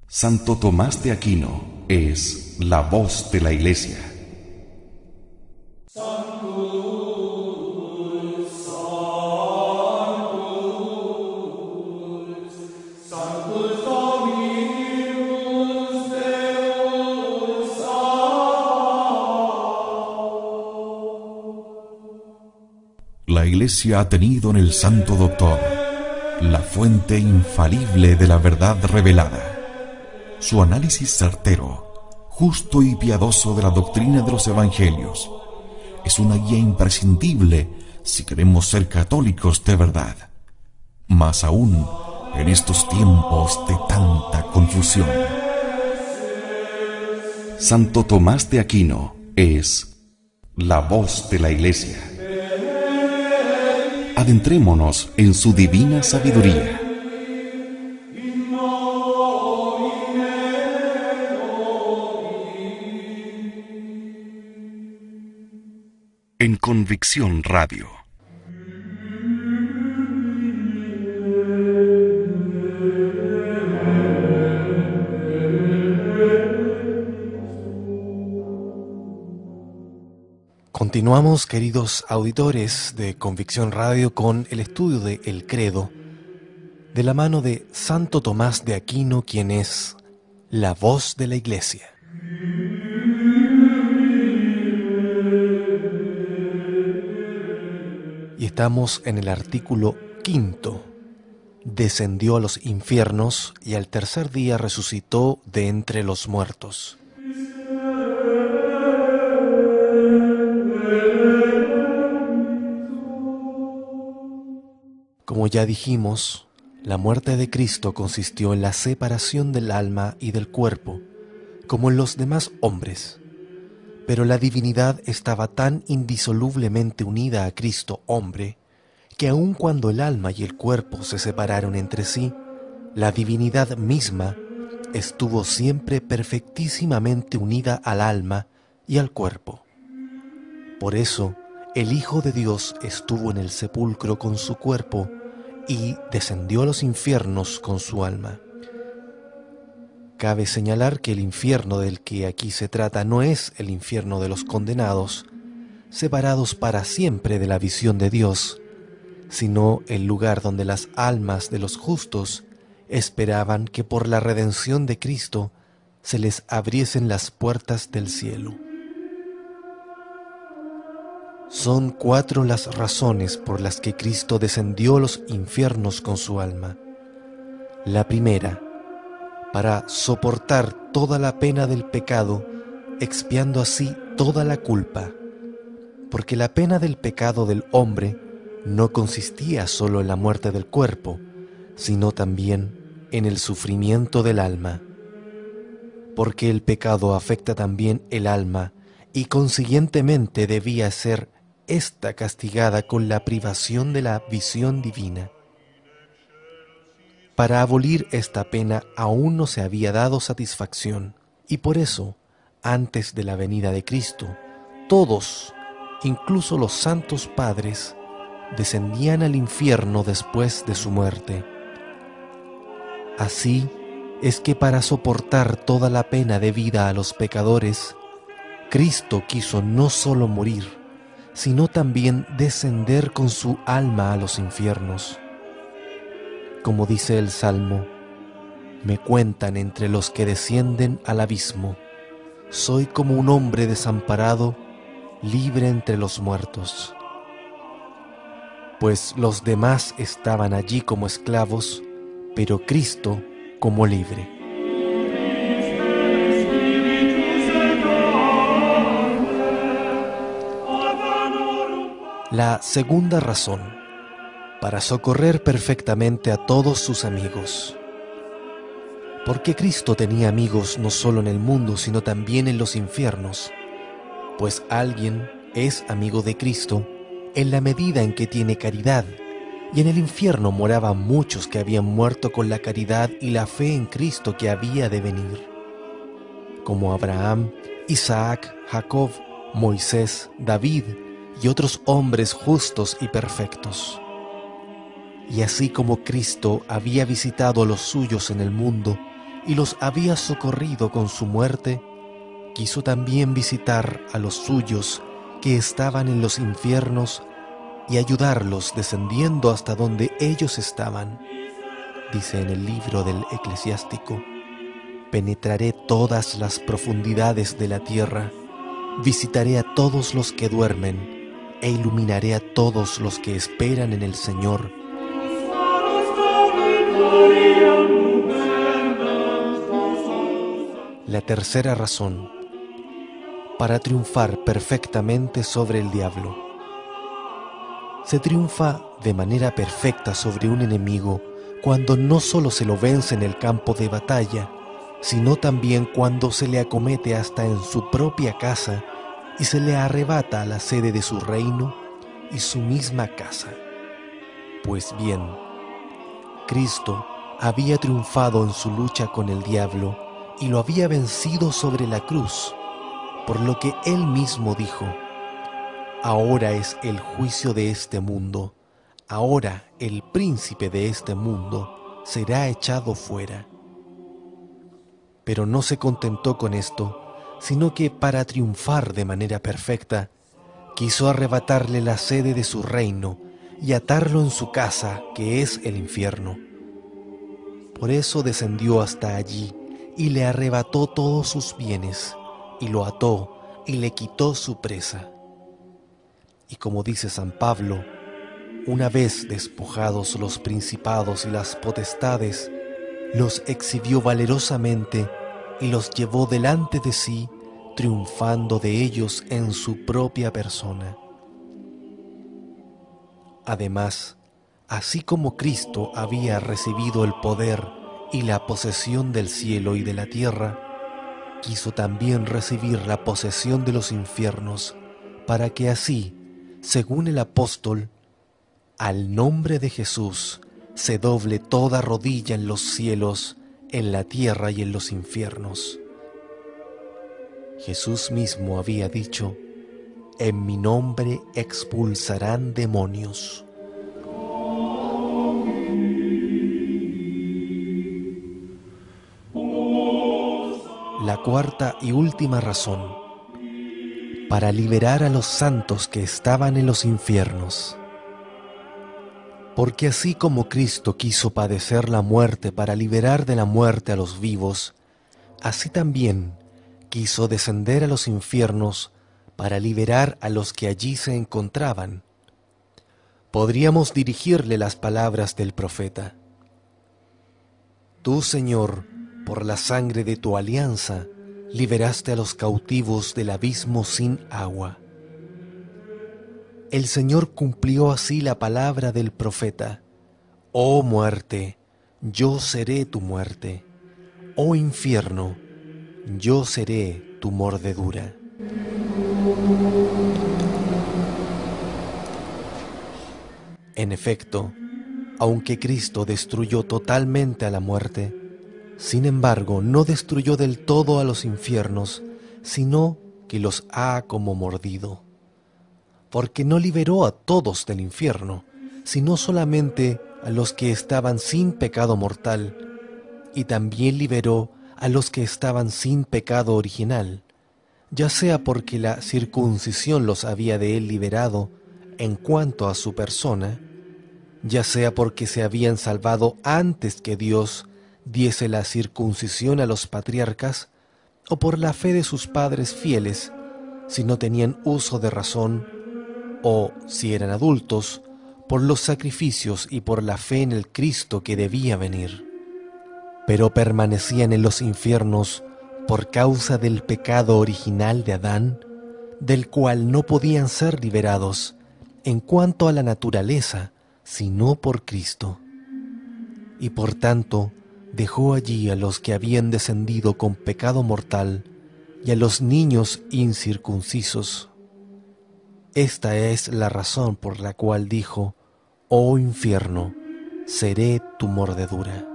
Santo Tomás de Aquino es la voz de la Iglesia. La Iglesia ha tenido en el Santo Doctor la fuente infalible de la verdad revelada. Su análisis certero, justo y piadoso de la doctrina de los Evangelios es una guía imprescindible si queremos ser católicos de verdad. Más aún en estos tiempos de tanta confusión. Santo Tomás de Aquino es la voz de la Iglesia. Adentrémonos en su divina sabiduría. En Convicción Radio. Continuamos, queridos auditores de Convicción Radio, con el estudio de El Credo, de la mano de Santo Tomás de Aquino, quien es la voz de la Iglesia. Y estamos en el artículo 5. Descendió a los infiernos y al tercer día resucitó de entre los muertos. Como ya dijimos, la muerte de Cristo consistió en la separación del alma y del cuerpo, como en los demás hombres. Pero la divinidad estaba tan indisolublemente unida a Cristo hombre, que aun cuando el alma y el cuerpo se separaron entre sí, la divinidad misma estuvo siempre perfectísimamente unida al alma y al cuerpo. Por eso, el Hijo de Dios estuvo en el sepulcro con su cuerpo y descendió a los infiernos con su alma. Cabe señalar que el infierno del que aquí se trata no es el infierno de los condenados, separados para siempre de la visión de Dios, sino el lugar donde las almas de los justos esperaban que por la redención de Cristo se les abriesen las puertas del cielo. Son 4 las razones por las que Cristo descendió a los infiernos con su alma. La primera, para soportar toda la pena del pecado, expiando así toda la culpa, porque la pena del pecado del hombre no consistía solo en la muerte del cuerpo, sino también en el sufrimiento del alma, porque el pecado afecta también el alma y consiguientemente debía ser ésta castigada con la privación de la visión divina. Para abolir esta pena aún no se había dado satisfacción, y por eso, antes de la venida de Cristo, todos, incluso los santos padres, descendían al infierno después de su muerte. Así es que para soportar toda la pena debida a los pecadores, Cristo quiso no solo morir, sino también descender con su alma a los infiernos. Como dice el Salmo, me cuentan entre los que descienden al abismo, soy como un hombre desamparado, libre entre los muertos. Pues los demás estaban allí como esclavos, pero Cristo como libre. La segunda razón, para socorrer perfectamente a todos sus amigos. Porque Cristo tenía amigos no solo en el mundo, sino también en los infiernos, pues alguien es amigo de Cristo en la medida en que tiene caridad, y en el infierno moraban muchos que habían muerto con la caridad y la fe en Cristo que había de venir, como Abraham, Isaac, Jacob, Moisés, David y otros hombres justos y perfectos. Y así como Cristo había visitado a los suyos en el mundo, y los había socorrido con su muerte, quiso también visitar a los suyos que estaban en los infiernos y ayudarlos descendiendo hasta donde ellos estaban. Dice en el libro del Eclesiástico: penetraré todas las profundidades de la tierra, visitaré a todos los que duermen e iluminaré a todos los que esperan en el Señor. La tercera razón: para triunfar perfectamente sobre el diablo. Se triunfa de manera perfecta sobre un enemigo cuando no solo se lo vence en el campo de batalla, sino también cuando se le acomete hasta en su propia casa y se le arrebata a la sede de su reino y su misma casa. Pues bien, Cristo había triunfado en su lucha con el diablo y lo había vencido sobre la cruz, por lo que él mismo dijo: ahora es el juicio de este mundo, ahora el príncipe de este mundo será echado fuera. Pero no se contentó con esto, sino que para triunfar de manera perfecta, quiso arrebatarle la sede de su reino y atarlo en su casa, que es el infierno. Por eso descendió hasta allí y le arrebató todos sus bienes, y lo ató y le quitó su presa. Y como dice San Pablo, una vez despojados los principados y las potestades, los exhibió valerosamente y los llevó delante de sí, triunfando de ellos en su propia persona. Además, así como Cristo había recibido el poder y la posesión del cielo y de la tierra, quiso también recibir la posesión de los infiernos, para que así, según el apóstol, al nombre de Jesús se doble toda rodilla en los cielos, en la tierra y en los infiernos. Jesús mismo había dicho: en mi nombre expulsarán demonios. La cuarta y última razón: para liberar a los santos que estaban en los infiernos. Porque así como Cristo quiso padecer la muerte para liberar de la muerte a los vivos, así también quiso descender a los infiernos para liberar a los que allí se encontraban. Podríamos dirigirle las palabras del profeta: Tú, Señor, por la sangre de tu alianza, liberaste a los cautivos del abismo sin agua. El Señor cumplió así la palabra del profeta: Oh muerte, yo seré tu muerte. Oh infierno, yo seré tu mordedura. En efecto, aunque Cristo destruyó totalmente a la muerte, sin embargo no destruyó del todo a los infiernos, sino que los ha como mordido. Porque no liberó a todos del infierno, sino solamente a los que estaban sin pecado mortal, y también liberó a los que estaban sin pecado original, ya sea porque la circuncisión los había de él liberado en cuanto a su persona, ya sea porque se habían salvado antes que Dios diese la circuncisión a los patriarcas, o por la fe de sus padres fieles, si no tenían uso de razón, o, si eran adultos, por los sacrificios y por la fe en el Cristo que debía venir. Pero permanecían en los infiernos por causa del pecado original de Adán, del cual no podían ser liberados en cuanto a la naturaleza, sino por Cristo. Y por tanto, dejó allí a los que habían descendido con pecado mortal y a los niños incircuncisos. Esta es la razón por la cual dijo: Oh infierno, seré tu mordedura.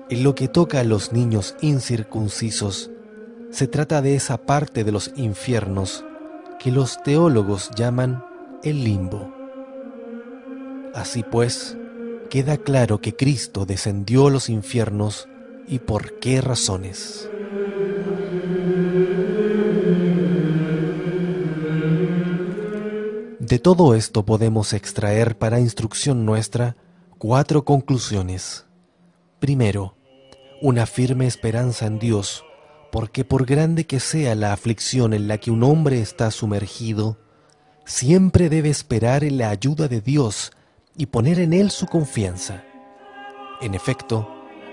En lo que toca a los niños incircuncisos, se trata de esa parte de los infiernos que los teólogos llaman el limbo. Así pues, queda claro que Cristo descendió a los infiernos y por qué razones. De todo esto podemos extraer para instrucción nuestra 4 conclusiones. Primero, una firme esperanza en Dios, porque por grande que sea la aflicción en la que un hombre está sumergido, siempre debe esperar en la ayuda de Dios y poner en Él su confianza. En efecto,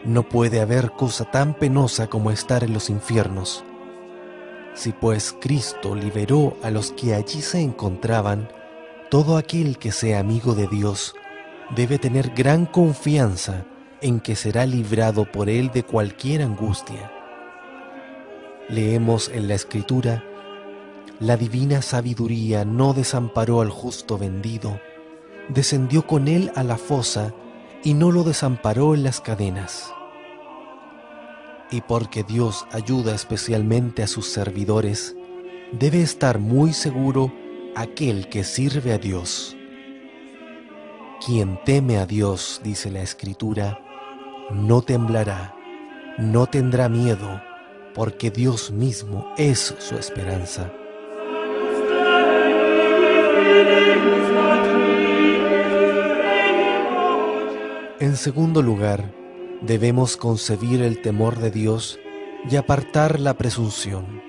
no puede haber cosa tan penosa como estar en los infiernos. Si pues Cristo liberó a los que allí se encontraban, todo aquel que sea amigo de Dios debe tener gran confianza en que será librado por Él de cualquier angustia. Leemos en la Escritura: la divina sabiduría no desamparó al justo vendido, descendió con él a la fosa y no lo desamparó en las cadenas. Y porque Dios ayuda especialmente a sus servidores, debe estar muy seguro aquel que sirve a Dios. Quien teme a Dios, dice la Escritura, no temblará, no tendrá miedo, porque Dios mismo es su esperanza. En segundo lugar, debemos concebir el temor de Dios y apartar la presunción,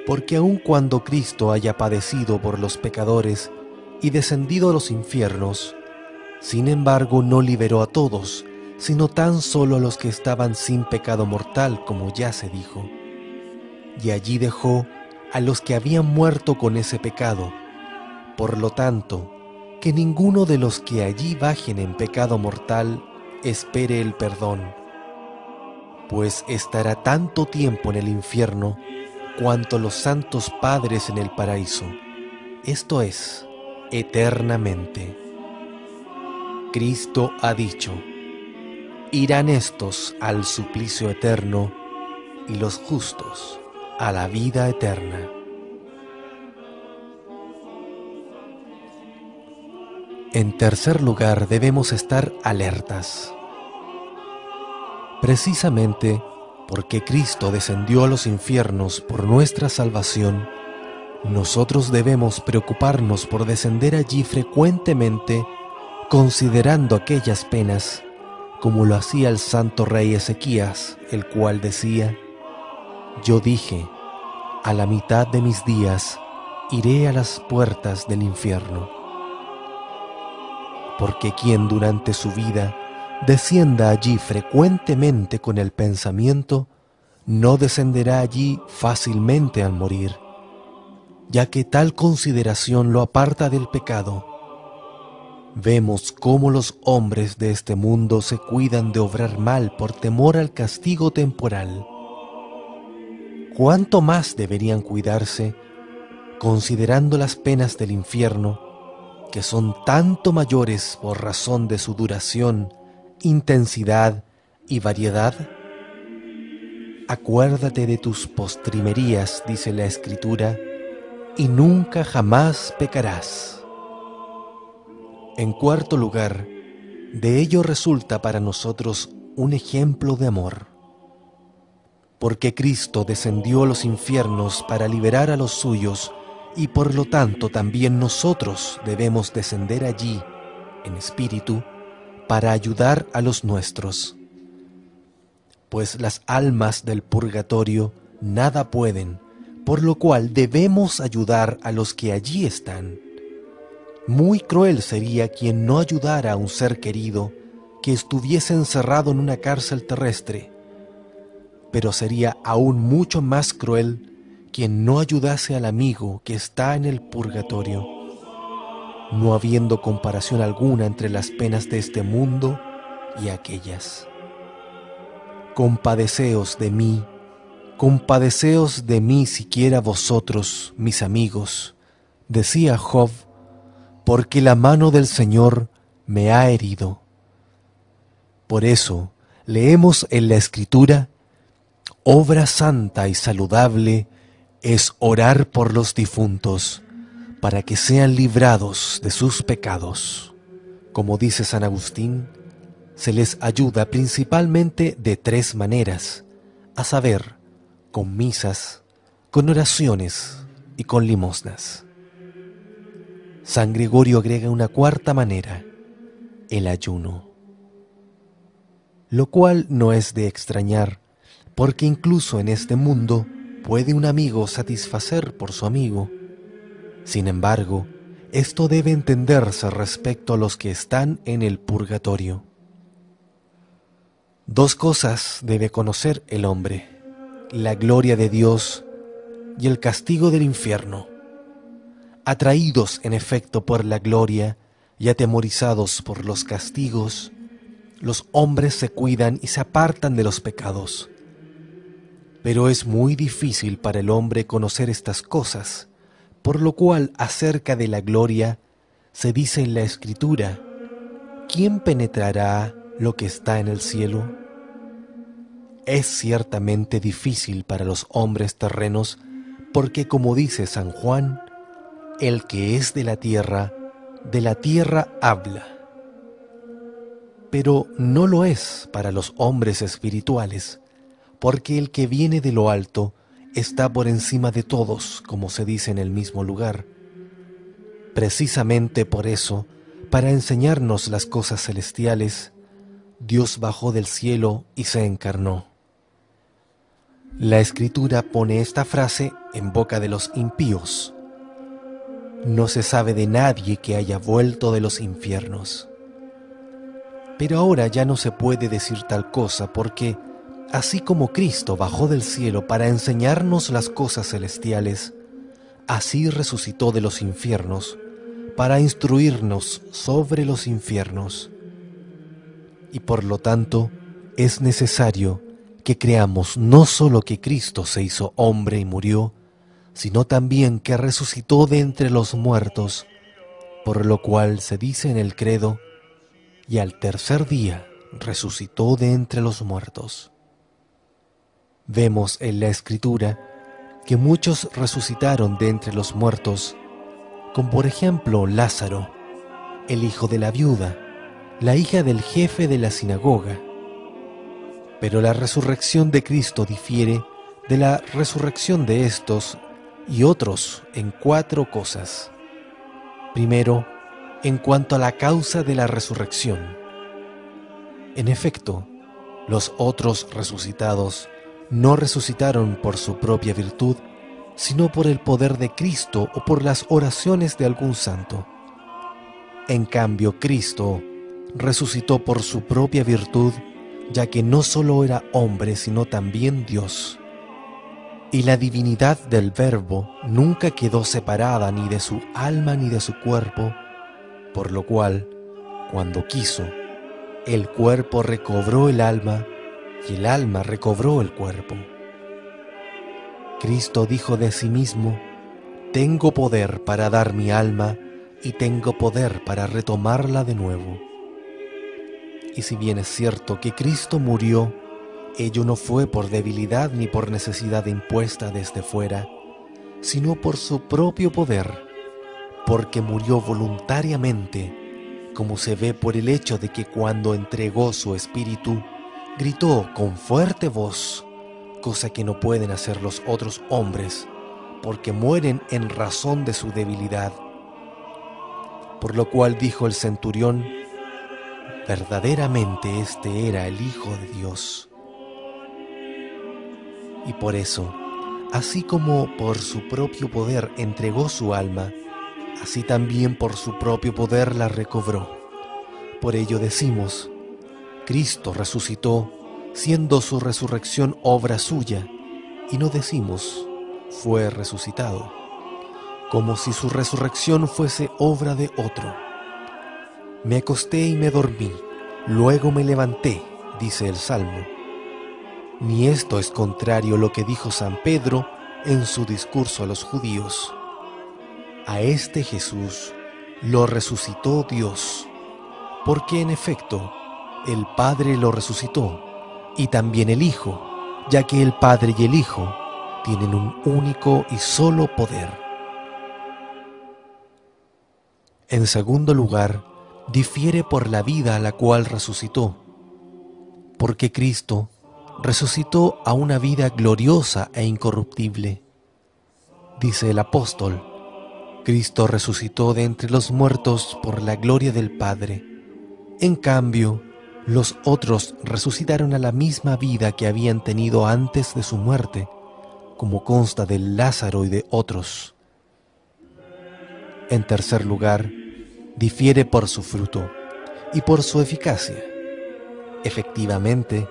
porque aun cuando Cristo haya padecido por los pecadores y descendido a los infiernos, sin embargo no liberó a todos, sino tan solo a los que estaban sin pecado mortal, como ya se dijo. Y allí dejó a los que habían muerto con ese pecado. Por lo tanto, que ninguno de los que allí bajen en pecado mortal espere el perdón, pues estará tanto tiempo en el infierno cuanto los santos padres en el paraíso, esto es, eternamente. Cristo ha dicho: irán estos al suplicio eterno y los justos a la vida eterna. En tercer lugar, debemos estar alertas. Precisamente porque Cristo descendió a los infiernos por nuestra salvación, nosotros debemos preocuparnos por descender allí frecuentemente, considerando aquellas penas, como lo hacía el santo rey Ezequías, el cual decía: yo dije, a la mitad de mis días iré a las puertas del infierno. Porque quien durante su vida descienda allí frecuentemente con el pensamiento, no descenderá allí fácilmente al morir, ya que tal consideración lo aparta del pecado. Vemos cómo los hombres de este mundo se cuidan de obrar mal por temor al castigo temporal. ¿Cuánto más deberían cuidarse, considerando las penas del infierno, que son tanto mayores por razón de su duración, intensidad y variedad? Acuérdate de tus postrimerías, dice la Escritura, y nunca jamás pecarás. En cuarto lugar, de ello resulta para nosotros un ejemplo de amor. Porque Cristo descendió a los infiernos para liberar a los suyos, y por lo tanto también nosotros debemos descender allí, en espíritu, para ayudar a los nuestros. Pues las almas del purgatorio nada pueden, por lo cual debemos ayudar a los que allí están. Muy cruel sería quien no ayudara a un ser querido que estuviese encerrado en una cárcel terrestre, pero sería aún mucho más cruel quien no ayudase al amigo que está en el purgatorio, no habiendo comparación alguna entre las penas de este mundo y aquellas. Compadeceos de mí siquiera vosotros, mis amigos, decía Job, porque la mano del Señor me ha herido. Por eso leemos en la Escritura: obra santa y saludable es orar por los difuntos, para que sean librados de sus pecados. Como dice San Agustín, se les ayuda principalmente de 3 maneras, a saber, con misas, con oraciones y con limosnas. San Gregorio agrega una 4ª manera, el ayuno, lo cual no es de extrañar, porque incluso en este mundo puede un amigo satisfacer por su amigo. Sin embargo, esto debe entenderse respecto a los que están en el purgatorio. 2 cosas debe conocer el hombre: la gloria de Dios y el castigo del infierno. Atraídos en efecto por la gloria y atemorizados por los castigos, los hombres se cuidan y se apartan de los pecados. Pero es muy difícil para el hombre conocer estas cosas, por lo cual acerca de la gloria se dice en la Escritura: ¿quién penetrará lo que está en el cielo? Es ciertamente difícil para los hombres terrenos, porque como dice San Juan, el que es de la tierra habla. Pero no lo es para los hombres espirituales, porque el que viene de lo alto está por encima de todos, como se dice en el mismo lugar. Precisamente por eso, para enseñarnos las cosas celestiales, Dios bajó del cielo y se encarnó. La Escritura pone esta frase en boca de los impíos: no se sabe de nadie que haya vuelto de los infiernos. Pero ahora ya no se puede decir tal cosa, porque así como Cristo bajó del cielo para enseñarnos las cosas celestiales, así resucitó de los infiernos para instruirnos sobre los infiernos. Y por lo tanto, es necesario que creamos no solo que Cristo se hizo hombre y murió, sino también que resucitó de entre los muertos, por lo cual se dice en el credo: y al 3er día resucitó de entre los muertos. Vemos en la Escritura que muchos resucitaron de entre los muertos, como por ejemplo Lázaro, el hijo de la viuda, la hija del jefe de la sinagoga. Pero la resurrección de Cristo difiere de la resurrección de estos y otros en 4 cosas. Primero, en cuanto a la causa de la resurrección. En efecto, los otros resucitados no resucitaron por su propia virtud, sino por el poder de Cristo o por las oraciones de algún santo. En cambio, Cristo resucitó por su propia virtud, ya que no solo era hombre, sino también Dios. Y la divinidad del Verbo nunca quedó separada ni de su alma ni de su cuerpo, por lo cual, cuando quiso, el cuerpo recobró el alma y el alma recobró el cuerpo. Cristo dijo de sí mismo: tengo poder para dar mi alma y tengo poder para retomarla de nuevo. Y si bien es cierto que Cristo murió, ello no fue por debilidad ni por necesidad impuesta desde fuera, sino por su propio poder, porque murió voluntariamente, como se ve por el hecho de que cuando entregó su espíritu, gritó con fuerte voz, cosa que no pueden hacer los otros hombres, porque mueren en razón de su debilidad. Por lo cual dijo el centurión: verdaderamente este era el Hijo de Dios. Y por eso, así como por su propio poder entregó su alma, así también por su propio poder la recobró. Por ello decimos: Cristo resucitó, siendo su resurrección obra suya, y no decimos fue resucitado, como si su resurrección fuese obra de otro. Me acosté y me dormí, luego me levanté, dice el Salmo. Ni esto es contrario a lo que dijo San Pedro en su discurso a los judíos: a este Jesús lo resucitó Dios, porque en efecto el Padre lo resucitó, y también el Hijo, ya que el Padre y el Hijo tienen un único y solo poder. En segundo lugar, difiere por la vida a la cual resucitó, porque Cristo resucitó a una vida gloriosa e incorruptible. Dice el apóstol: Cristo resucitó de entre los muertos por la gloria del Padre. En cambio, los otros resucitaron a la misma vida que habían tenido antes de su muerte, como consta de Lázaro y de otros. En tercer lugar, difiere por su fruto y por su eficacia. Efectivamente,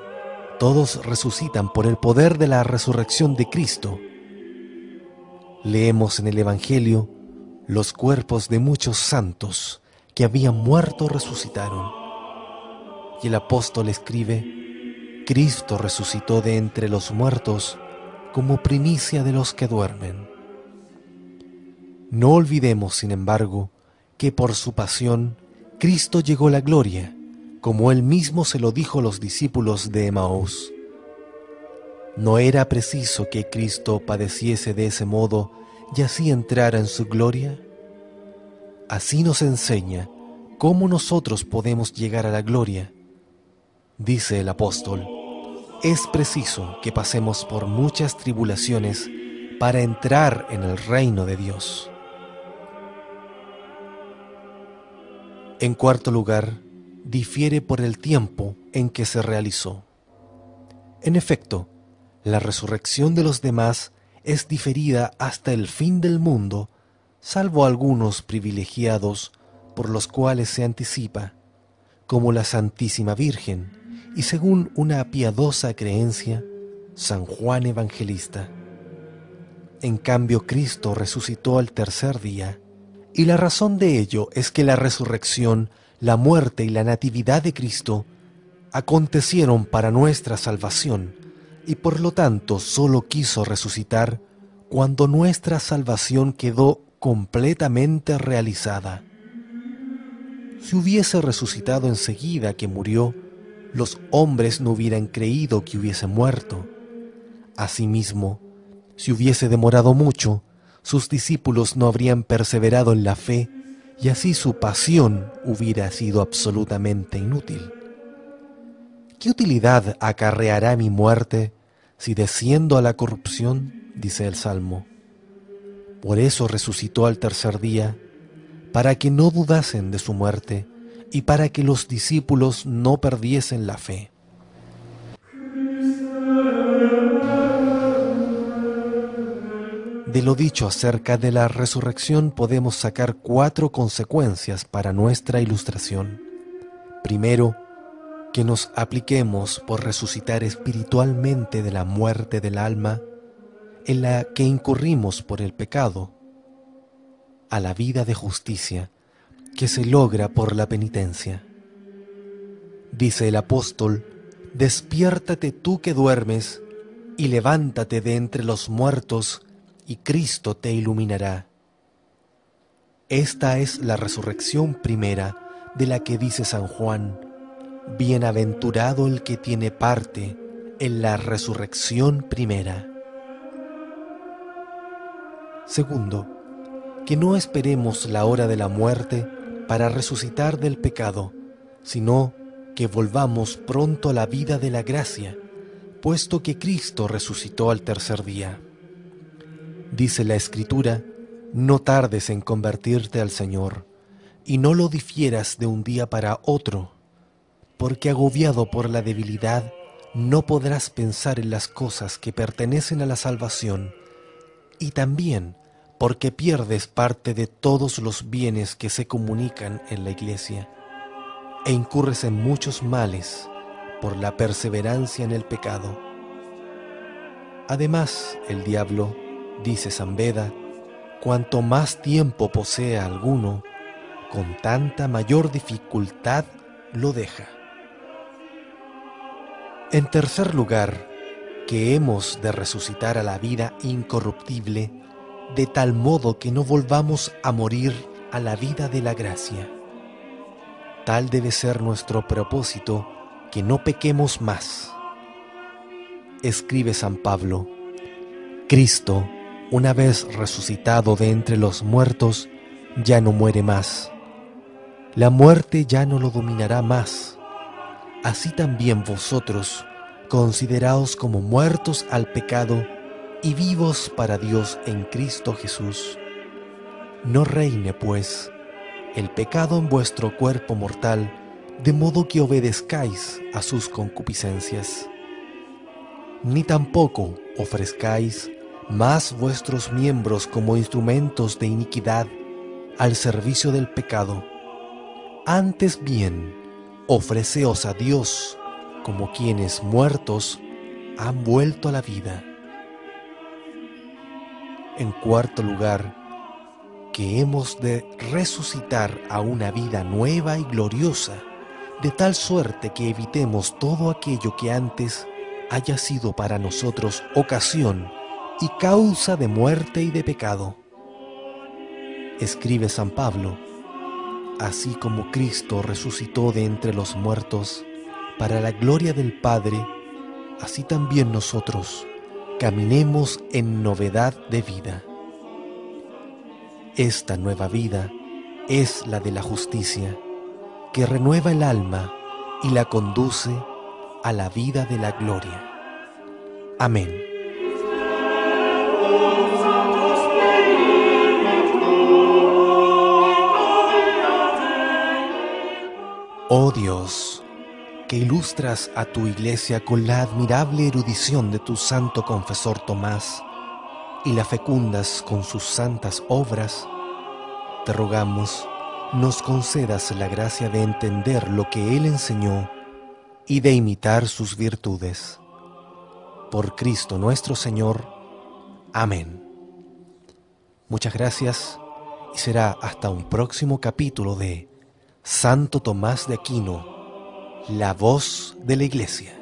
todos resucitan por el poder de la resurrección de Cristo. Leemos en el Evangelio: los cuerpos de muchos santos que habían muerto resucitaron. Y el apóstol escribe: Cristo resucitó de entre los muertos como primicia de los que duermen. No olvidemos, sin embargo, que por su pasión Cristo llegó a la gloria, como él mismo se lo dijo a los discípulos de Emaús. ¿No era preciso que Cristo padeciese de ese modo y así entrara en su gloria? Así nos enseña cómo nosotros podemos llegar a la gloria. Dice el apóstol: es preciso que pasemos por muchas tribulaciones para entrar en el reino de Dios. En cuarto lugar, difiere por el tiempo en que se realizó. En efecto, la resurrección de los demás es diferida hasta el fin del mundo, salvo algunos privilegiados por los cuales se anticipa, como la Santísima Virgen y, según una piadosa creencia, San Juan Evangelista. En cambio, Cristo resucitó al tercer día, y la razón de ello es que la resurrección, la muerte y la natividad de Cristo acontecieron para nuestra salvación, y por lo tanto solo quiso resucitar cuando nuestra salvación quedó completamente realizada. Si hubiese resucitado enseguida que murió, los hombres no hubieran creído que hubiese muerto. Asimismo, si hubiese demorado mucho, sus discípulos no habrían perseverado en la fe, y así su pasión hubiera sido absolutamente inútil. ¿Qué utilidad acarreará mi muerte si desciendo a la corrupción?, dice el Salmo. Por eso resucitó al tercer día, para que no dudasen de su muerte y para que los discípulos no perdiesen la fe. De lo dicho acerca de la resurrección podemos sacar 4 consecuencias para nuestra ilustración. Primero, que nos apliquemos por resucitar espiritualmente de la muerte del alma en la que incurrimos por el pecado, a la vida de justicia que se logra por la penitencia. Dice el apóstol: despiértate tú que duermes y levántate de entre los muertos, y Cristo te iluminará. Esta es la resurrección primera de la que dice San Juan: bienaventurado el que tiene parte en la resurrección primera. Segundo, que no esperemos la hora de la muerte para resucitar del pecado, sino que volvamos pronto a la vida de la gracia, puesto que Cristo resucitó al tercer día. Dice la Escritura: no tardes en convertirte al Señor, y no lo difieras de un día para otro, porque agobiado por la debilidad no podrás pensar en las cosas que pertenecen a la salvación, y también porque pierdes parte de todos los bienes que se comunican en la Iglesia, e incurres en muchos males por la perseverancia en el pecado. Además, el diablo, dice San Beda, cuanto más tiempo posea alguno, con tanta mayor dificultad lo deja. En tercer lugar, que hemos de resucitar a la vida incorruptible, de tal modo que no volvamos a morir a la vida de la gracia. Tal debe ser nuestro propósito, que no pequemos más. Escribe San Pablo: Cristo, una vez resucitado de entre los muertos, ya no muere más. La muerte ya no lo dominará más. así también vosotros, consideraos como muertos al pecado y vivos para Dios en Cristo Jesús. No reine, pues, el pecado en vuestro cuerpo mortal, de modo que obedezcáis a sus concupiscencias. Ni tampoco ofrezcáis más vuestros miembros como instrumentos de iniquidad al servicio del pecado. Antes bien, ofreceos a Dios como quienes muertos han vuelto a la vida. En cuarto lugar, que hemos de resucitar a una vida nueva y gloriosa, de tal suerte que evitemos todo aquello que antes haya sido para nosotros ocasión y causa de muerte y de pecado. Escribe San Pablo: así como Cristo resucitó de entre los muertos para la gloria del Padre, así también nosotros caminemos en novedad de vida. Esta nueva vida es la de la justicia, que renueva el alma y la conduce a la vida de la gloria. Amén. Oh Dios, que ilustras a tu Iglesia con la admirable erudición de tu santo confesor Tomás y la fecundas con sus santas obras, te rogamos, nos concedas la gracia de entender lo que él enseñó y de imitar sus virtudes. Por Cristo nuestro Señor. Amén. Muchas gracias y será hasta un próximo capítulo de Santo Tomás de Aquino, la voz de la Iglesia.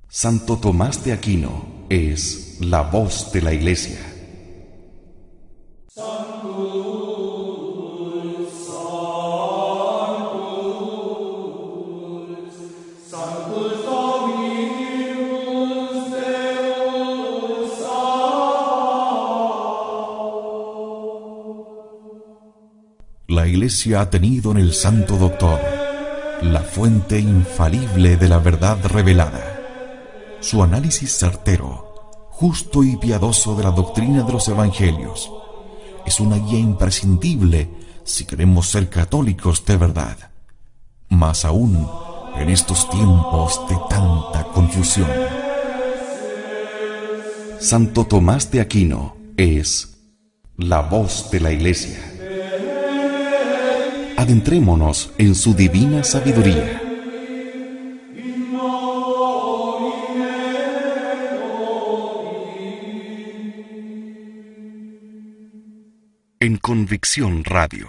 Santo Tomás de Aquino es la voz de la Iglesia. La Iglesia ha tenido en el Santo Doctor la fuente infalible de la verdad revelada. Su análisis certero, justo y piadoso de la doctrina de los Evangelios es una guía imprescindible si queremos ser católicos de verdad, más aún en estos tiempos de tanta confusión. Santo Tomás de Aquino es la voz de la Iglesia. Adentrémonos en su divina sabiduría. En Convicción Radio.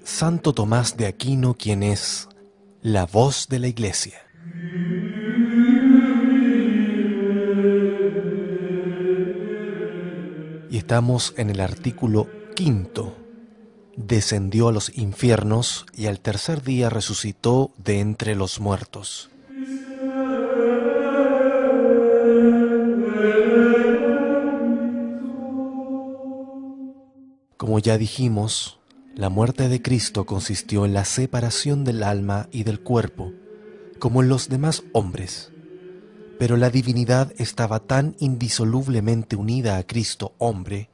Santo Tomás de Aquino, quien es la voz de la Iglesia. Y estamos en el artículo 5. Descendió a los infiernos y al tercer día resucitó de entre los muertos. Como ya dijimos, la muerte de Cristo consistió en la separación del alma y del cuerpo, como en los demás hombres. Pero la divinidad estaba tan indisolublemente unida a Cristo hombre,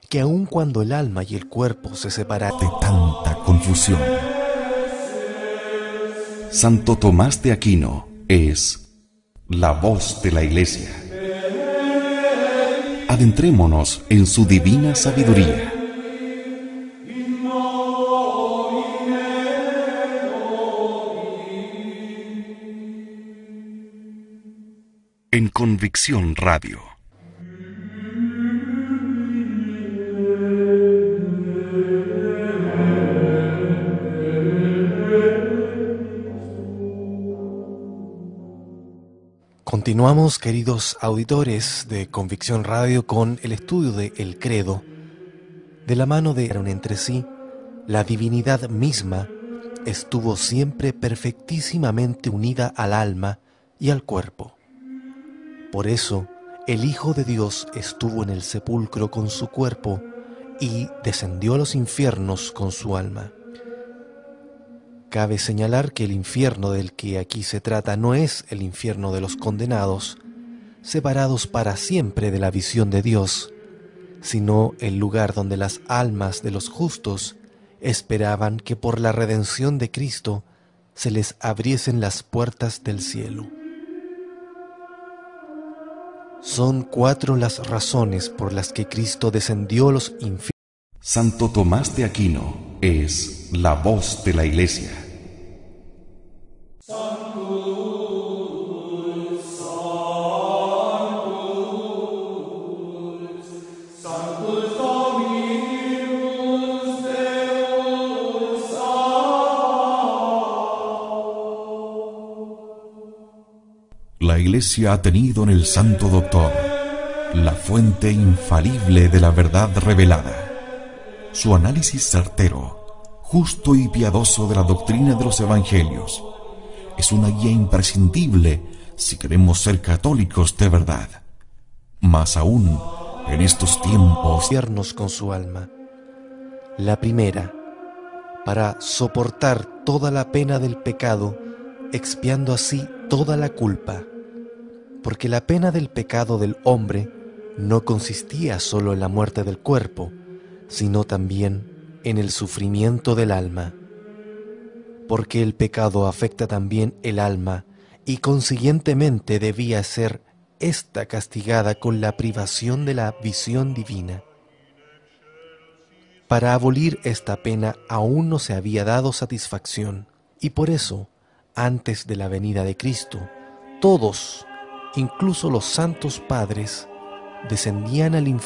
que aun cuando el alma y el cuerpo se separaron de tanta confusión. Santo Tomás de Aquino es la voz de la Iglesia. Adentrémonos en su divina sabiduría. En Convicción Radio. Continuamos, queridos auditores de Convicción Radio, con el estudio de El Credo. De la mano de entre sí, la divinidad misma estuvo siempre perfectísimamente unida al alma y al cuerpo. Por eso, el Hijo de Dios estuvo en el sepulcro con su cuerpo y descendió a los infiernos con su alma. Cabe señalar que el infierno del que aquí se trata no es el infierno de los condenados, separados para siempre de la visión de Dios, sino el lugar donde las almas de los justos esperaban que por la redención de Cristo se les abriesen las puertas del cielo. Son 4 las razones por las que Cristo descendió a los infiernos. Santo Tomás de Aquino es la voz de la Iglesia. La Iglesia ha tenido en el Santo Doctor la fuente infalible de la verdad revelada. Su análisis certero, justo y piadoso de la doctrina de los Evangelios es una guía imprescindible si queremos ser católicos de verdad. Más aún en estos tiempos Con su alma. La primera, para soportar toda la pena del pecado, expiando así toda la culpa, porque la pena del pecado del hombre no consistía solo en la muerte del cuerpo, sino también en el sufrimiento del alma, porque el pecado afecta también el alma y consiguientemente debía ser ésta castigada con la privación de la visión divina. Para abolir esta pena aún no se había dado satisfacción, y por eso, antes de la venida de Cristo, todos, incluso los santos padres, descendían al infierno